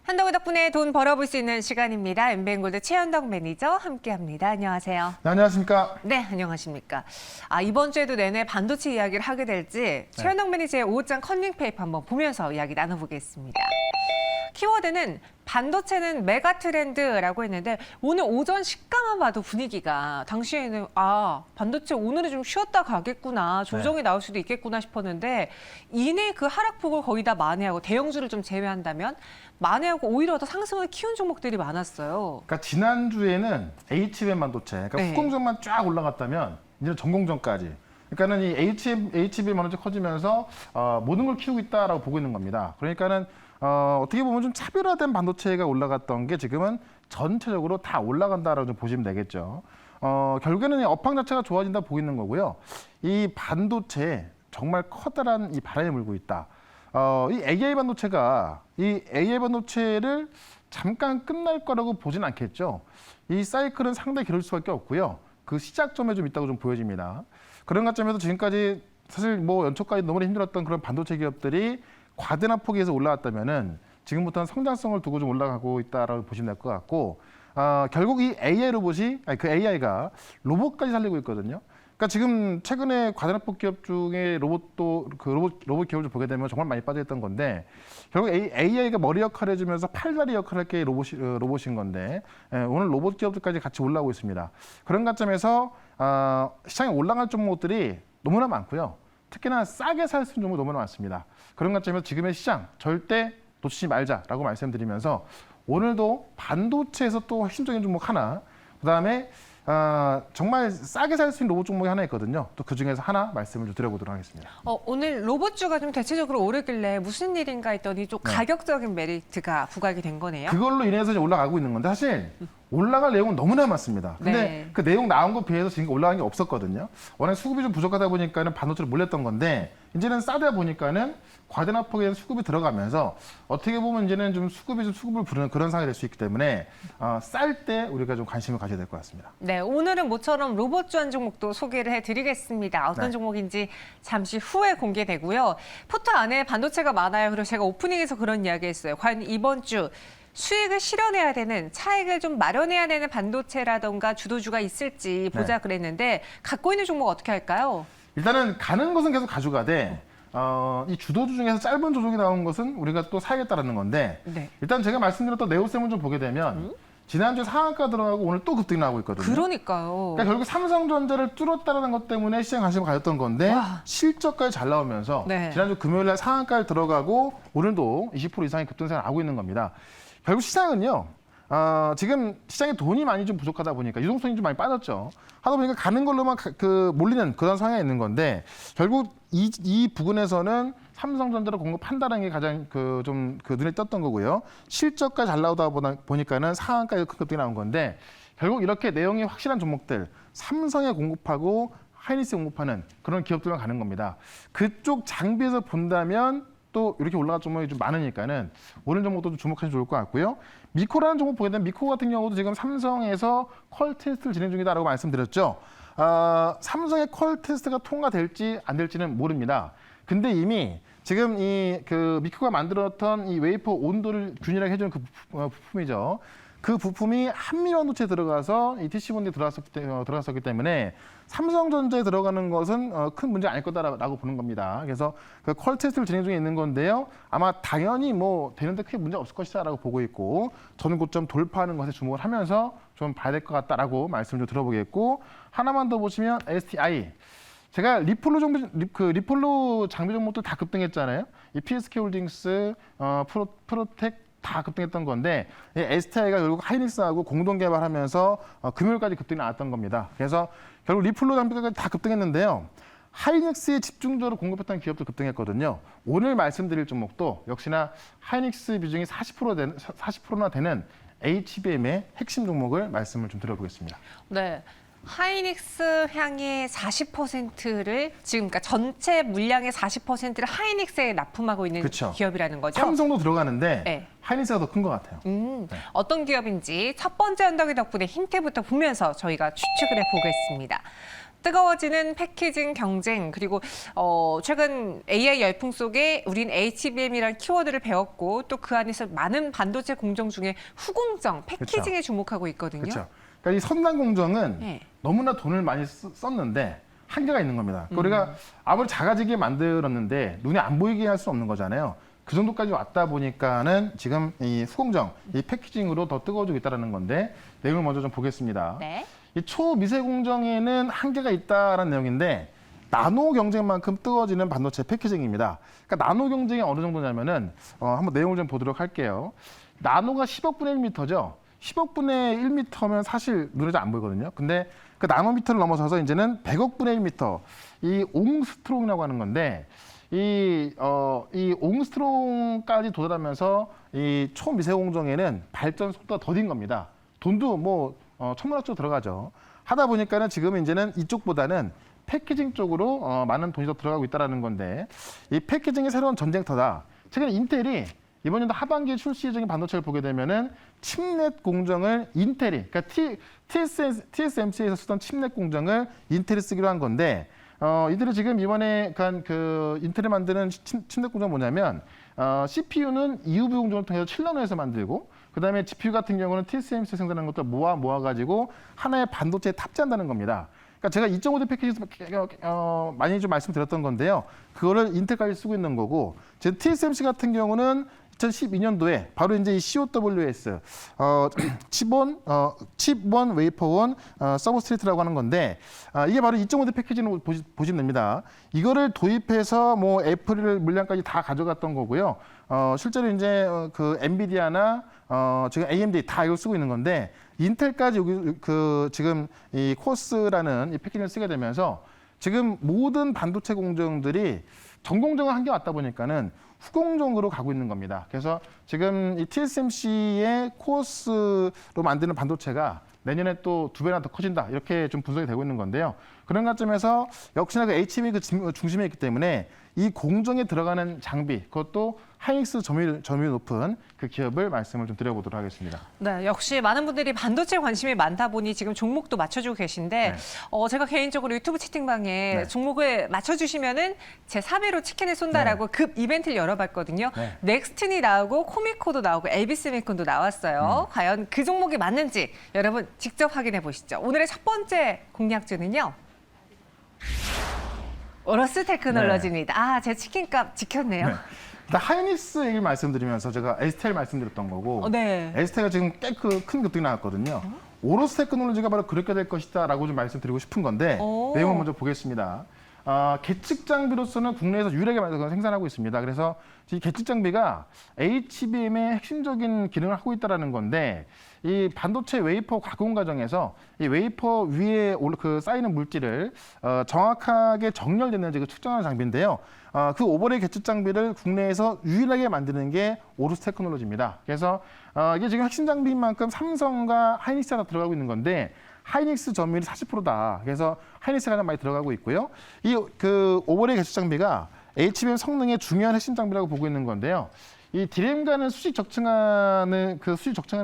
한덕우 덕분에 돈 벌어볼 수 있는 시간입니다. 엠뱅골드 최현덕 매니저 함께합니다. 안녕하세요. 네, 안녕하십니까? 네, 안녕하십니까? 이번 주에도 내내 반도체 이야기를 하게 될지 최현덕 매니저의 5장 컨닝페이퍼 한번 보면서 이야기 나눠보겠습니다. 키워드는 반도체는 메가 트렌드라고 했는데 오늘 오전 시가만 봐도 분위기가 당시에는 반도체 오늘은 좀 쉬었다 가겠구나, 조정이 나올 수도 있겠구나 싶었는데 이내 그 하락폭을 거의 다 만회하고 대형주를 좀 제외한다면 만회하고 오히려 더 상승을 키운 종목들이 많았어요. 그러니까 지난주에는 HBM 반도체, 그러니까 후공정만 쫙 올라갔다면 이제 전공정까지. 그러니까는 이 HBM 반도체 커지면서 모든 걸 키우고 있다라고 보고 있는 겁니다. 그러니까는 어떻게 보면 좀 차별화된 반도체가 올라갔던 게 지금은 전체적으로 다 올라간다라고 좀 보시면 되겠죠. 결국에는 이 업황 자체가 좋아진다 보고 있는 거고요. 이 반도체에 정말 커다란 이 바람이 불고 있다. 이 AI 반도체가 이 AI 반도체를 잠깐 끝날 거라고 보진 않겠죠. 이 사이클은 상당히 길을 수밖에 없고요. 그 시작점에 좀 있다고 좀 보여집니다. 그런 관점에서 지금까지 사실 뭐 연초까지 너무 힘들었던 그런 반도체 기업들이 과대납폭에서 올라왔다면은 지금부터는 성장성을 두고 좀 올라가고 있다라고 보시면 될 것 같고, 결국 이 AI 로봇이 그 AI가 로봇까지 살리고 있거든요. 그러니까 지금 최근에 과대납폭 기업 중에 로봇도 그 로봇 기업을 보게 되면 정말 많이 빠져있던 건데 결국 AI가 머리 역할을 해주면서 팔다리 역할을 할 게 로봇인 건데 오늘 로봇 기업들까지 같이 올라오고 있습니다. 그런 관점에서 시장에 올라갈 종목들이 너무나 많고요. 특히나 싸게 살 수 있는 종목이 너무나 많습니다. 그런 관점에서 지금의 시장 절대 놓치지 말자라고 말씀드리면서 오늘도 반도체에서 또 핵심적인 종목 하나, 그다음에 정말 싸게 살 수 있는 로봇 종목이 하나 있거든요. 또 그중에서 하나 말씀을 좀 드려보도록 하겠습니다. 오늘 로봇주가 좀 대체적으로 오르길래 무슨 일인가 했더니 좀 가격적인 메리트가 부각이 된 거네요. 그걸로 인해서 이제 올라가고 있는 건데 사실 올라갈 내용은 너무나 많습니다. 근데 그 내용 나온 거 비해서 지금 올라간 게 없었거든요. 워낙 수급이 좀 부족하다 보니까는 반도체를 몰렸던 건데 이제는 싸다 보니까는 과대납폭에 대한 수급이 들어가면서 어떻게 보면 이제는 좀 수급을 부르는 그런 상황이 될 수 있기 때문에 쌀 때 우리가 좀 관심을 가져야 될 것 같습니다. 네, 오늘은 모처럼 로봇주 한 종목도 소개를 해드리겠습니다. 어떤 종목인지 잠시 후에 공개되고요. 포트 안에 반도체가 많아요. 그리고 제가 오프닝에서 그런 이야기했어요. 과연 이번 주 수익을 실현해야 되는, 차익을 좀 마련해야 되는 반도체라던가 주도주가 있을지 보자 그랬는데 갖고 있는 종목 어떻게 할까요? 일단은 가는 것은 계속 가져가되 이 주도주 중에서 짧은 조정이 나온 것은 우리가 또 사야겠다라는 건데 일단 제가 말씀드렸던 네오셈을 좀 보게 되면 지난주에 상한가 들어가고 오늘 또 급등이 나오고 있거든요. 그러니까요. 그러니까 결국 삼성전자를 뚫었다는 것 때문에 시장 관심을 가졌던 건데 실적까지 잘 나오면서 지난주 금요일 날 상한가를 들어가고 오늘도 20% 이상의 급등세가 나오고 있는 겁니다. 결국 시장은요. 지금 시장에 돈이 많이 좀 부족하다 보니까 유동성이 좀 많이 빠졌죠. 하다 보니까 가는 걸로만 몰리는 그런 상황이 있는 건데 결국 이 부분에서는 삼성전자를 공급한다는 게 가장 눈에 띄었던 거고요. 실적까지 잘 나오다 보니까는 상한가에 큰 급등이 나온 건데 결국 이렇게 내용이 확실한 종목들, 삼성에 공급하고 하이닉스에 공급하는 그런 기업들만 가는 겁니다. 그쪽 장비에서 본다면 또 이렇게 올라갈 종목이 좀 많으니까는 오늘 종목도 좀 주목하시면 좋을 것 같고요. 미코라는 종목 보게 되면 미코 같은 경우도 지금 삼성에서 퀄 테스트를 진행 중이다라고 말씀드렸죠. 삼성의 퀄 테스트가 통과될지 안 될지는 모릅니다. 근데 이미 지금 미코가 만들었던 이 웨이퍼 온도를 균일하게 해주는 그 부품이죠. 그 부품이 한미 반도체에 들어가서 이 TC본드에 들어갔었기 때문에 삼성전자에 들어가는 것은 큰 문제 아닐 거다라고 보는 겁니다. 그래서 그 퀄 테스트를 진행 중에 있는 건데요. 아마 당연히 뭐 되는데 크게 문제 없을 것이다라고 보고 있고 전 고점 돌파하는 것에 주목을 하면서 좀 봐야 될 것 같다라고 말씀을 좀 들어보겠고 하나만 더 보시면 STI. 제가 리폴로 장비 종목도 다 급등했잖아요. 이 PSK홀딩스, 프로텍 다 급등했던 건데 STI가 결국 하이닉스하고 공동 개발하면서 금요일까지 급등이 나왔던 겁니다. 그래서 결국 리폴로 장비까지 다 급등했는데요. 하이닉스에 집중적으로 공급했던 기업도 급등했거든요. 오늘 말씀드릴 종목도 역시나 하이닉스 비중이 40%나 되는 HBM의 핵심 종목을 말씀을 좀 드려보겠습니다. 네. 하이닉스 향의 40%를 지금 그러니까 전체 물량의 40%를 하이닉스에 납품하고 있는 기업이라는 거죠. 삼성도 들어가는데 하이닉스가 더 큰 것 같아요. 어떤 기업인지 첫 번째 언덕이 덕분에 힌트부터 보면서 저희가 추측을 해보겠습니다. 뜨거워지는 패키징 경쟁, 그리고 최근 AI 열풍 속에 우린 HBM이라는 키워드를 배웠고 또 그 안에서 많은 반도체 공정 중에 후공정, 패키징에 주목하고 있거든요. 그렇죠. 그러니까 이 선단 공정은 너무나 돈을 많이 썼는데 한계가 있는 겁니다. 우리가 아무리 작아지게 만들었는데 눈에 안 보이게 할 수 없는 거잖아요. 그 정도까지 왔다 보니까는 지금 이 후공정, 이 패키징으로 더 뜨거워지고 있다는 건데 내용을 먼저 좀 보겠습니다. 네. 이 초미세 공정에는 한계가 있다라는 내용인데 나노 경쟁만큼 뜨거워지는 반도체 패키징입니다. 그러니까 나노 경쟁이 어느 정도냐면은 한번 내용을 좀 보도록 할게요. 나노가 10억분의 1m죠. 10억분의 1m면 사실 눈에 잘 안 보이거든요. 근데 그 나노미터를 넘어서서 이제는 100억분의 1m, 이 옹스트롱이라고 하는 건데 이 옹스트롱까지 도달하면서 이 초미세 공정에는 발전 속도가 더딘 겁니다. 돈도 뭐 천문학적으로 들어가죠. 하다 보니까는 지금 이제는 이쪽보다는 패키징 쪽으로 많은 돈이 더 들어가고 있다는 건데 이 패키징의 새로운 전쟁터다. 최근에 인텔이 이번 연도 하반기에 출시 예정인 반도체를 보게 되면은 칩넷 공정을 인텔이, 그러니까 TSMC에서 쓰던 칩넷 공정을 인텔이 쓰기로 한 건데 이들이 지금 이번에 그 인텔이 만드는 칩넷 공정은 뭐냐면 CPU는 EUV 공정을 통해서 7나노에서 만들고 그다음에 GPU 같은 경우는 TSMC 생산하는 것도 모아가지고 하나의 반도체에 탑재한다는 겁니다. 그러니까 제가 2.5D 패키지 많이 좀 말씀드렸던 건데요. 그거를 인텔까지 쓰고 있는 거고 지금 TSMC 같은 경우는 2012년도에 바로 이제 이 COWS 칩원 웨이퍼원 서브스트레이트라고 하는 건데 이게 바로 2.5D 패키지로 보시면 됩니다. 이거를 도입해서 뭐 애플 물량까지 다 가져갔던 거고요. 실제로 이제 그 엔비디아나 지금 AMD 다 이걸 쓰고 있는 건데 인텔까지 여기 지금 이 코스라는 이 패키지를 쓰게 되면서 지금 모든 반도체 공정들이 전공정을 한게 왔다 보니까는 후공정으로 가고 있는 겁니다. 그래서 지금 이 TSMC의 코어스로 만드는 반도체가 내년에 또 2배나 더 커진다. 이렇게 좀 분석이 되고 있는 건데요. 그런 관점에서 역시나 그 HBM 그 중심에 있기 때문에 이 공정에 들어가는 장비, 그것도 하이닉스 점유율 높은 그 기업을 말씀을 좀 드려보도록 하겠습니다. 네, 역시 많은 분들이 반도체 관심이 많다 보니 지금 종목도 맞춰주고 계신데 제가 개인적으로 유튜브 채팅방에 종목을 맞춰주시면은 제 4배로 치킨을 쏜다라고 급 이벤트를 열어봤거든요. 넥스틴이 나오고 코미코도 나오고 엘비스미콘도 나왔어요. 과연 그 종목이 맞는지 여러분 직접 확인해 보시죠. 오늘의 첫 번째 공략주는요. 오러스 테크놀로지입니다. 제 치킨값 지켰네요. 일단 하이닉스 얘기를 말씀드리면서 제가 STL 말씀드렸던 거고 STL가 지금 꽤 큰 급등이 나왔거든요. 오러스 테크놀로지가 바로 그렇게 될 것이다라고 좀 말씀드리고 싶은 건데 내용을 먼저 보겠습니다. 계측 장비로서는 국내에서 유일하게 생산하고 있습니다. 그래서 이 계측 장비가 HBM의 핵심적인 기능을 하고 있다는 건데 이 반도체 웨이퍼 가공 과정에서 이 웨이퍼 위에 쌓이는 물질을 정확하게 정렬됐는지 측정하는 장비인데요. 그 오버레이 계측 장비를 국내에서 유일하게 만드는 게 오러스 테크놀로지입니다. 그래서 이게 지금 핵심 장비인 만큼 삼성과 하이닉스가 들어가고 있는 건데 하이닉스 점유율이 40%다. 그래서 하이닉스가 가장 많이 들어가고 있고요. 이 그 오버레이 계측 장비가 HBM 성능의 중요한 핵심 장비라고 보고 있는 건데요. 이 디램 수직 적층하는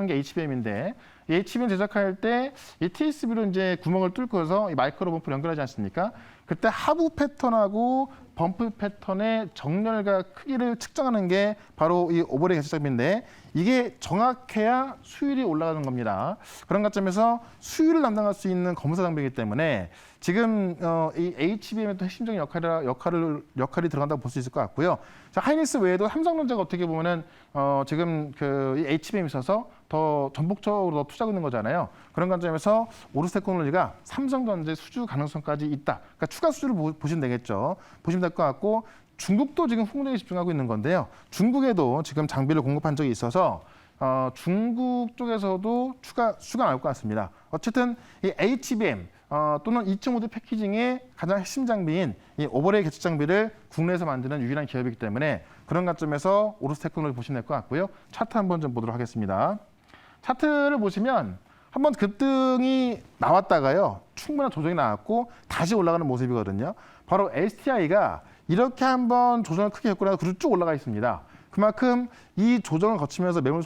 게 HBM인데 이 HBM 제작할 때 이 TSB로 이제 구멍을 뚫고서 이 마이크로 범프를 연결하지 않습니까? 그때 하부 패턴하고 범프 패턴의 정렬과 크기를 측정하는 게 바로 이 오버레이 계측 장비인데 이게 정확해야 수율이 올라가는 겁니다. 그런 관점에서 수율을 담당할 수 있는 검사 장비이기 때문에 지금 이 HBM의 또 핵심적인 역할이 들어간다고 볼 수 있을 것 같고요. 자, 하이닉스 외에도 삼성전자가 어떻게 보면은 지금 이 HBM에 있어서 더 전폭적으로 더 투자하고 있는 거잖아요. 그런 관점에서 오러스 테크놀로지가 삼성전자의 수주 가능성까지 있다. 그러니까 추가 수주를 보시면 되겠죠. 보시면 될 것 같고 중국도 지금 후공정에 집중하고 있는 건데요. 중국에도 지금 장비를 공급한 적이 있어서 중국 쪽에서도 수가 나올 것 같습니다. 어쨌든 이 HBM 또는 2.5D 패키징의 가장 핵심 장비인 이 오버레이 계측 장비를 국내에서 만드는 유일한 기업이기 때문에 그런 관점에서 오러스 테크놀로지 보시면 될 것 같고요. 차트 한번 좀 보도록 하겠습니다. 차트를 보시면 한번 급등이 나왔다가요. 충분한 조정이 나왔고 다시 올라가는 모습이거든요. 바로 STI가 이렇게 한번 조정을 크게 했고 나서 그리고 쭉 올라가 있습니다. 그만큼 이 조정을 거치면서 매물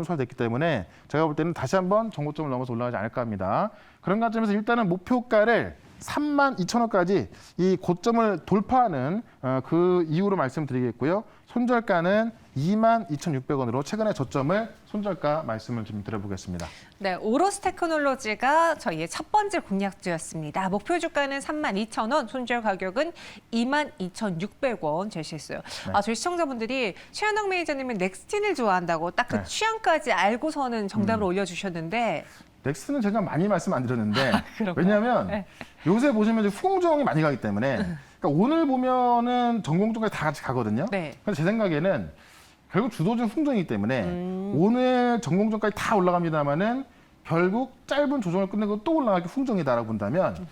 소화됐기 때문에 제가 볼 때는 다시 한번 정고점을 넘어서 올라가지 않을까 합니다. 그런 관점에서 일단은 목표가를 32,000원까지 이 고점을 돌파하는 그 이유로 말씀드리겠고요. 손절가는 22,600원으로 최근에 저점을 손절가 말씀을 좀 드려보겠습니다. 네, 오로스 테크놀로지가 저희의 첫 번째 공략주였습니다. 목표 주가는 32,000원, 손절 가격은 22,600원 제시했어요. 네. 저희 시청자분들이 최현영 매니저님은 넥스틴을 좋아한다고 딱 그 네. 취향까지 알고서는 정답을 올려주셨는데 넥스트는 제가 많이 말씀 안 드렸는데 그렇구나. 왜냐하면 네. 요새 보시면 이제 후공정이 많이 가기 때문에 그러니까 오늘 보면은 전공정까지 다 같이 가거든요. 네. 근데 제 생각에는 결국 주도주는 후공정이기 때문에 오늘 전공정까지 다 올라갑니다만은 결국 짧은 조정을 끝내고 또 올라가기 후공정이다라고 본다면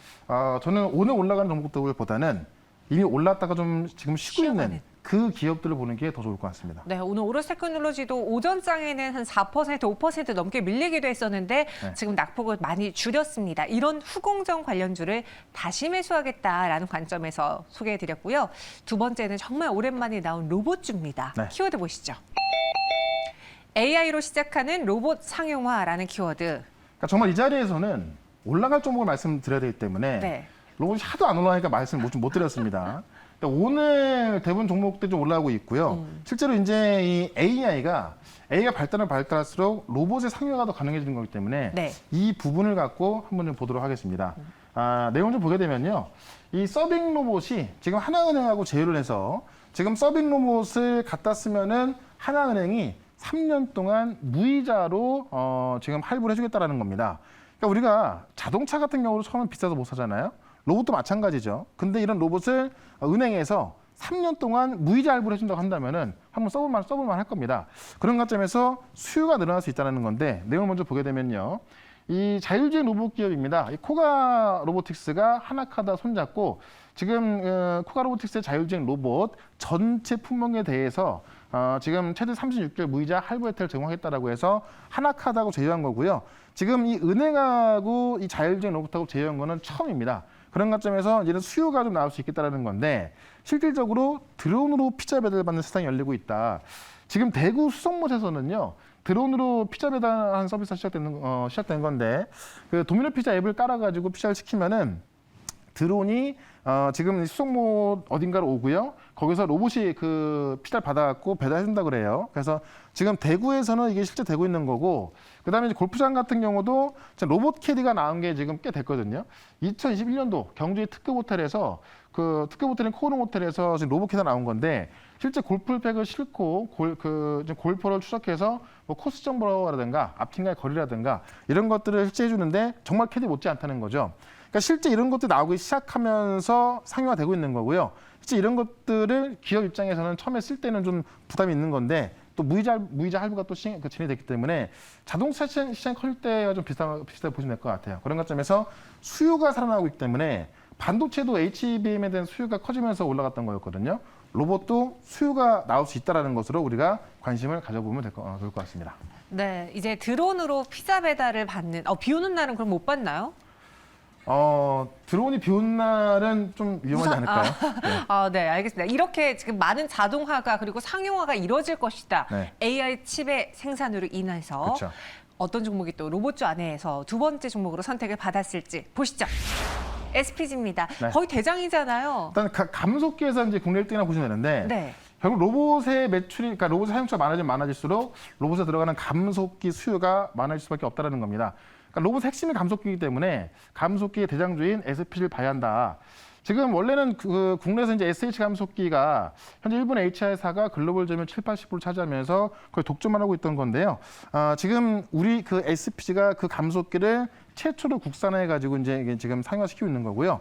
저는 오늘 올라가는 종목들보다는 이미 올랐다가 좀 지금 쉬고 있는 그 기업들을 보는 게 더 좋을 것 같습니다. 네, 오늘 오로스 테크놀로지도 오전장에는 한 4%, 5% 넘게 밀리기도 했었는데 네. 지금 낙폭을 많이 줄였습니다. 이런 후공정 관련주를 다시 매수하겠다라는 관점에서 소개해드렸고요. 두 번째는 정말 오랜만에 나온 로봇주입니다. 네. 키워드 보시죠. AI로 시작하는 로봇 상용화라는 키워드. 그러니까 정말 이 자리에서는 올라갈 종목을 말씀드려야 되기 때문에 네. 로봇이 하도 안 올라가니까 말씀을 못 드렸습니다. 오늘 대부분 종목들이 좀 올라오고 있고요. 실제로 이제 이 AI가 발달할수록 로봇의 상용화가 더 가능해지는 거기 때문에 네. 이 부분을 갖고 한번 좀 보도록 하겠습니다. 내용 좀 보게 되면요. 이 서빙 로봇이 지금 하나은행하고 제휴를 해서 지금 서빙 로봇을 갖다 쓰면은 하나은행이 3년 동안 무이자로 지금 할부를 해주겠다라는 겁니다. 그러니까 우리가 자동차 같은 경우로 처음엔 비싸서 못 사잖아요. 로봇도 마찬가지죠. 근데 이런 로봇을 은행에서 3년 동안 무이자 할부를 해준다고 한다면은 한번 써볼만 할 겁니다. 그런 관점에서 수요가 늘어날 수 있다는 건데 내용을 먼저 보게 되면요. 이 자율주행 로봇 기업입니다. 이 코가 로보틱스가 하나카다 손잡고 지금 코가 로보틱스의 자율주행 로봇 전체 품목에 대해서 지금 최대 36개월 무이자 할부 혜택을 제공하겠다라고 해서 하나카다하고 제휴한 거고요. 지금 이 은행하고 이 자율주행 로봇하고 제휴한 거는 처음입니다. 그런 관점에서 이제는 수요가 좀 나올 수 있겠다라는 건데 실질적으로 드론으로 피자 배달받는 세상이 열리고 있다. 지금 대구 수성못에서는요. 드론으로 피자 배달하는 서비스가 시작된 건데 그 도미노 피자 앱을 깔아가지고 피자를 시키면은 드론이 지금 수성못 어딘가로 오고요. 거기서 로봇이 그 피자를 받아갖고 배달해준다 그래요. 그래서 지금 대구에서는 이게 실제 되고 있는 거고, 그다음에 이제 골프장 같은 경우도 로봇 캐디가 나온 게 지금 꽤 됐거든요. 2021년도 경주의 특급 호텔에서 그 특급 호텔인 코오롱 호텔에서 지금 로봇 캐디가 나온 건데 실제 골프백을 싣고 골퍼를 추적해서 뭐 코스 정보라든가 앞팀과의 거리라든가 이런 것들을 실제 해주는데 정말 캐디 못지 않다는 거죠. 그러니까 실제 이런 것들이 나오기 시작하면서 상용화되고 있는 거고요. 실제 이런 것들을 기업 입장에서는 처음에 쓸 때는 좀 부담이 있는 건데 또 무이자 할부가 또 진행됐기 때문에 자동차 시장 커질 때와 좀 비슷하게 보시면 될 것 같아요. 그런 관점에서 수요가 살아나고 있기 때문에 반도체도 HBM에 대한 수요가 커지면서 올라갔던 거였거든요. 로봇도 수요가 나올 수 있다는 것으로 우리가 관심을 가져보면 좋을 것 같습니다. 네, 이제 드론으로 피자 배달을 받는, 비 오는 날은 그럼 못 받나요? 드론이 비 오는 날은 좀 위험하지 않을까요? 네. 네, 알겠습니다. 이렇게 지금 많은 자동화가 그리고 상용화가 이루어질 것이다. 네. AI 칩의 생산으로 인해서 그렇죠. 어떤 종목이 또 로봇주 안에서 두 번째 종목으로 선택을 받았을지 보시죠. SPG입니다. 네. 거의 대장이잖아요. 일단 감속기에서 이제 국내 1등이라고 보시면 되는데 네. 결국 로봇의 매출이, 그러니까 로봇의 사용처가 많아질수록 로봇에 들어가는 감속기 수요가 많아질 수밖에 없다는 겁니다. 그러니까 로봇의 핵심이 감속기이기 때문에 감속기의 대장주인 SPG를 봐야 한다. 지금 원래는 국내에서 이제 SH 감속기가 현재 일본 HI사가 글로벌 점유율 70~80% 차지하면서 거의 독점을 하고 있던 건데요. 지금 우리 그 SPG가 그 감속기를 최초로 국산화해가지고 이제 이게 지금 상용화시키고 있는 거고요.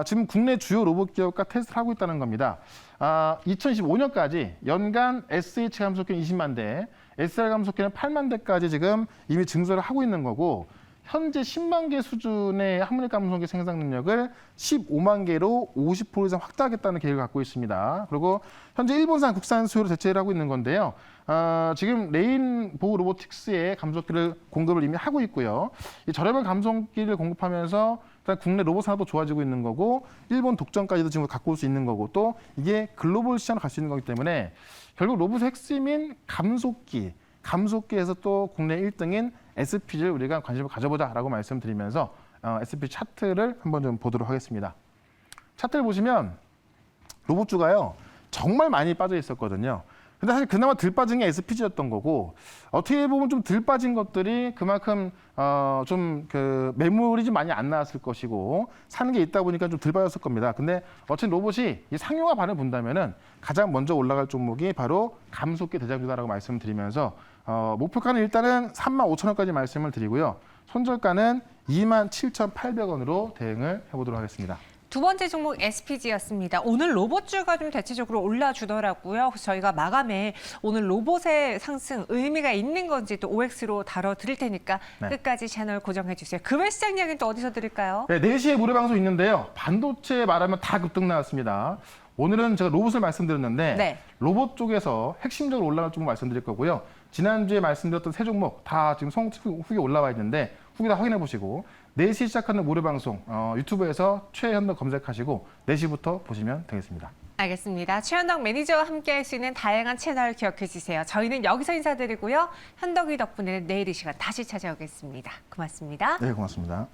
지금 국내 주요 로봇 기업과 테스트를 하고 있다는 겁니다. 2025년까지 연간 SH 감속기는 20만 대, SR 감속기는 8만 대까지 지금 이미 증설을 하고 있는 거고, 현재 10만 개 수준의 하모닉 감속기 생산 능력을 15만 개로 50% 이상 확대하겠다는 계획을 갖고 있습니다. 그리고 현재 일본산 국산 수요로 대체를 하고 있는 건데요. 지금 레인보우 로보틱스의 감속기를 공급을 이미 하고 있고요. 이 저렴한 감속기를 공급하면서 일단 국내 로봇 산업도 좋아지고 있는 거고, 일본 독점까지도 지금 갖고 올 수 있는 거고, 또 이게 글로벌 시장으로 갈 수 있는 거기 때문에 결국 로봇의 핵심인 감속기에서 또 국내 1등인 SPG를 우리가 관심을 가져보자라고 말씀드리면서 S&P 차트를 한번 좀 보도록 하겠습니다. 차트를 보시면 로봇주가요 정말 많이 빠져 있었거든요. 근데 사실 그나마 덜 빠진 게 SPG였던 거고 어떻게 보면 좀 덜 빠진 것들이 그만큼 좀 그 매물이 좀 많이 안 나왔을 것이고 사는 게 있다 보니까 좀 덜 빠졌을 겁니다. 근데 어쨌든 로봇이 이 상용화 반을 본다면은 가장 먼저 올라갈 종목이 바로 감속기 대장주다라고 말씀을 드리면서 목표가는 일단은 35,000원까지 말씀을 드리고요. 손절가는 27,800원으로 대응을 해보도록 하겠습니다. 두 번째 종목 SPG였습니다. 오늘 로봇주가 좀 대체적으로 올라주더라고요. 그래서 저희가 마감에 오늘 로봇의 상승 의미가 있는 건지 또 OX로 다뤄드릴 테니까 네. 끝까지 채널 고정해 주세요. 금일 시장 이야기는 또 어디서 드릴까요? 네, 4시에 무료 방송 있는데요. 반도체 말하면 다 급등 나왔습니다. 오늘은 제가 로봇을 말씀드렸는데 네. 로봇 쪽에서 핵심적으로 올라갈 종목 말씀드릴 거고요. 지난주에 말씀드렸던 세 종목 다 지금 후기 올라와 있는데 후기 다 확인해 보시고 4시 시작하는 무료 방송 유튜브에서 최현덕 검색하시고 4시부터 보시면 되겠습니다. 알겠습니다. 최현덕 매니저와 함께할 수 있는 다양한 채널 기억해 주세요. 저희는 여기서 인사드리고요. 현덕이 덕분에 내일 이 시간 다시 찾아오겠습니다. 고맙습니다. 네, 고맙습니다.